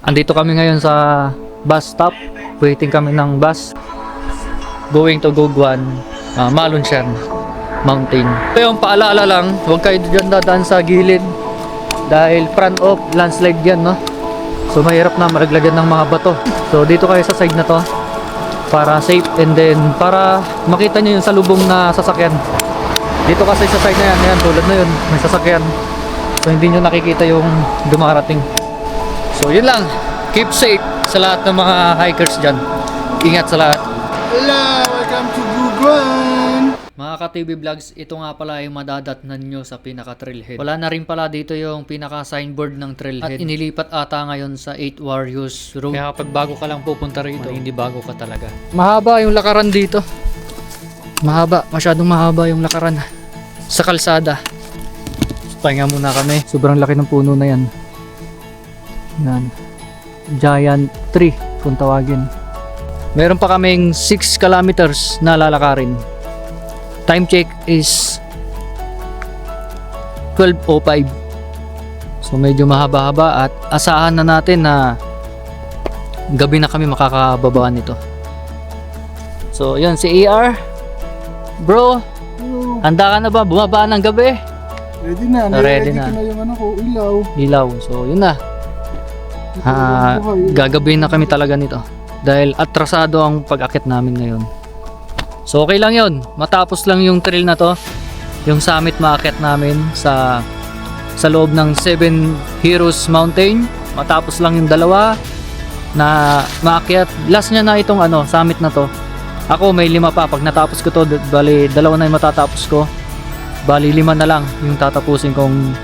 Andito kami ngayon sa bus stop. Waiting kami ng bus going to Gugwan, Malunsian Mountain. Ito yung paalala lang, huwag kayo dyan dadaan sa gilid dahil front of landslide yan, no? So mahirap na malaglagan ng mga bato. So dito kayo sa side na to para safe, and then para makita nyo yung salubong na sasakyan. Dito kasi sa side na yan, yan tulad na yun, may sasakyan. So hindi nyo nakikita yung dumarating. So yun lang, keep safe sa lahat ng mga hikers dyan. Ingat sa lahat. Hello, welcome to Gugwan! Mga ka-TV Vlogs, ito nga pala yung madadatnan nyo sa pinaka-trailhead. Wala na rin pala dito yung pinaka-signboard ng trailhead. At inilipat ata ngayon sa 8 Warriors Road. Kaya kapag bago ka lang pupunta rito, hindi bago ka talaga. Mahaba yung lakaran dito. Mahaba, masyadong mahaba yung lakaran sa kalsada. Pahinga muna kami. Sobrang laki ng puno na yan. Yan. Giant tree kung tawagin. Meron pa kaming 6 kilometers na lalakarin. Time check is 12:05. So medyo mahaba-haba at asahan na natin na gabi na kami makakababa nito. So yun, si ER. Bro, handa ka na ba? Bumaba ng gabi? Ready na, Ready ready na. ko na yung ano ko, ilaw. Ilaw. So yun na. Gagabihin na kami talaga nito dahil atrasado ang pag-akit namin ngayon. So okay lang yun, matapos lang yung trail na to, yung summit maakyat namin sa loob ng 7 Heroes Mountain. Matapos lang yung dalawa na maakyat. Last niya na itong summit na to. Ako may 5 pa, pag natapos ko to, bali 2 na yung matatapos ko, bali 5 na lang yung tatapusin kong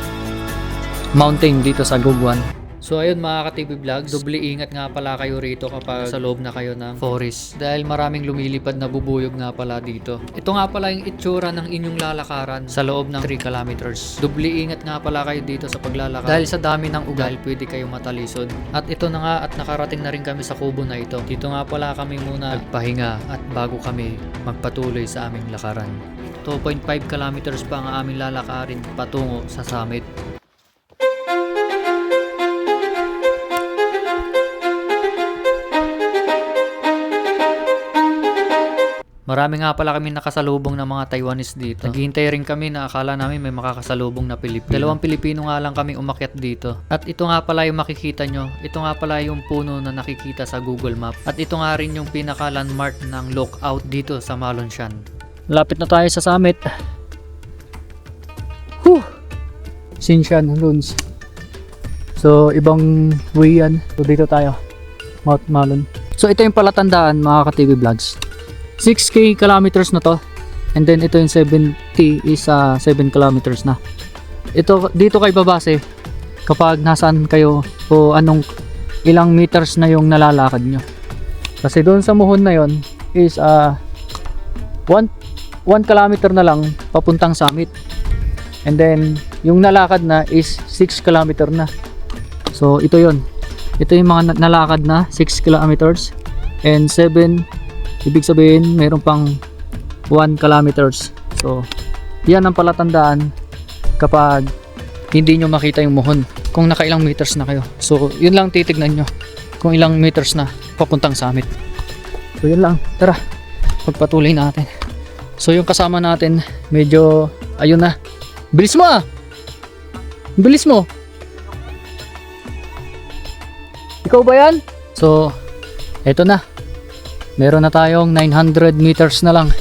mountain dito sa Gugwan. So ayun mga ka-TV Vlogs, doble ingat nga pala kayo rito kapag sa loob na kayo ng forest dahil maraming lumilipad na bubuyog nga pala dito. Ito nga pala yung itsura ng inyong lalakaran sa loob ng 3 kilometers. Doble ingat nga pala kayo dito sa paglalakad dahil sa dami ng ugal pwede kayong matalisod. At ito na nga, at nakarating na rin kami sa kubo na ito. Dito nga pala kami muna nagpahinga at bago kami magpatuloy sa aming lakaran. 2.5 kilometers pa ang aming lalakarin patungo sa summit. Marami nga pala kami nakasalubong ng mga Taiwanese dito. Naghihintay rin kami na akala namin may makakasalubong na Pilipino. 2 Pilipino nga lang kami umakyat dito. At ito nga pala yung makikita nyo. Ito nga pala yung puno na nakikita sa Google Map. At ito nga rin yung pinaka-landmark ng lookout dito sa Malunsian. Lapit na tayo sa summit. Sinshan Ruins. So ibang way yan. So dito tayo, Mount Malun. So ito yung palatandaan mga ka-TV Vlogs. 6k kilometers na to, and then ito yung 70 is 7 kilometers na. Ito dito kayo babase kapag nasaan kayo o ilang meters na yung nalalakad nyo. Kasi doon sa muhon na yon is 1 kilometer na lang papuntang summit, and then yung nalakad na is 6 kilometer na. So ito yon, ito yung mga nalakad na 6 kilometers and 7, ibig sabihin mayroon pang 1 kilometers. So yan ang palatandaan kapag hindi nyo makita yung muhon, kung nakailang meters na kayo. So yun lang titignan nyo, kung ilang meters na papuntang summit. So yun lang, tara pagpatuloy natin. So yung kasama natin medyo ayun na. Bilis mo bilis mo. Ikaw ba yan? So eto na, meron na tayong 900 meters na lang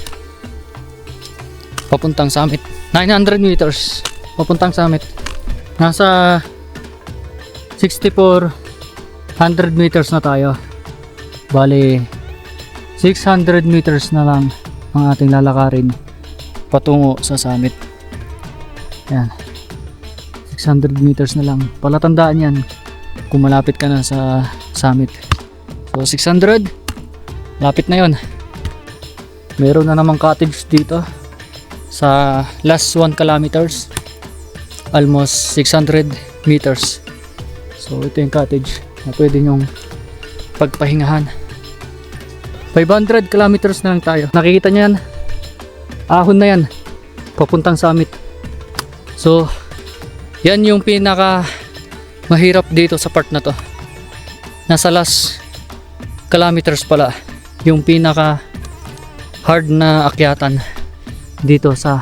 papuntang summit. 900 meters papuntang summit. Nasa 6,400 meters na tayo. Bali 600 meters na lang ang ating lalakarin patungo sa summit. Yan, 600 meters na lang. Palatandaan yan kung malapit ka na sa summit. So 600, lapit na yon. Meron na namang cottage dito sa last 1 kilometers, almost 600 meters. So ito yung cottage na pwede nyong pagpahingahan. 500 kilometers na lang tayo. Nakikita nyo yan, ahon na yan papuntang summit. So yan yung pinaka mahirap dito sa part na to. nasa last kilometers pala yung pinaka hard na akyatan dito sa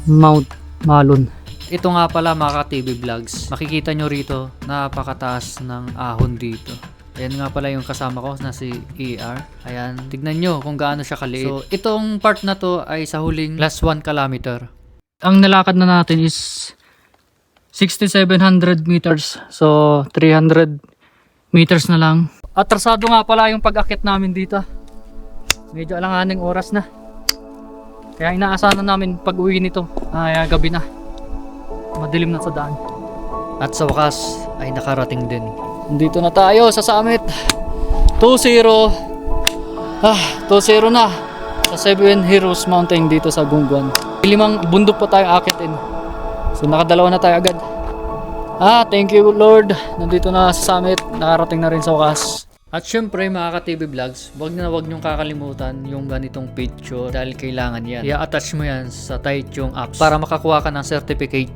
Mount Malon. Ito nga pala mga ka-TV Vlogs, makikita nyo rito napakataas ng ahon dito. Ayan nga pala yung kasama ko na si ER. Ayan, tignan nyo kung gaano siya kaliit. So itong part na to ay sa huling last 1 kilometer. Ang nalakad na natin is 6,700 meters. So 300 meters na lang. Atrasado nga pala yung pag-akit namin dito. Medyo alanganing oras na. Kaya inaasahan na namin pag uwi nito ay gabi na. Madilim na sa daan. At sa wakas ay nakarating din. Dito na tayo sa summit. 2-0. 2-0 na. Sa Seven Heroes Mountain dito sa Gungguan. 5 bundok pa tayo akitin. So nakadalawa na tayo agad. Thank you Lord. Nandito na sa summit. Nakarating na rin sa wakas. At syempre mga ka-TV Vlogs, wag niyong kakalimutan yung ganitong picture dahil kailangan yan. I-attach mo yan sa Taichung apps para makakuha ka ng certificate.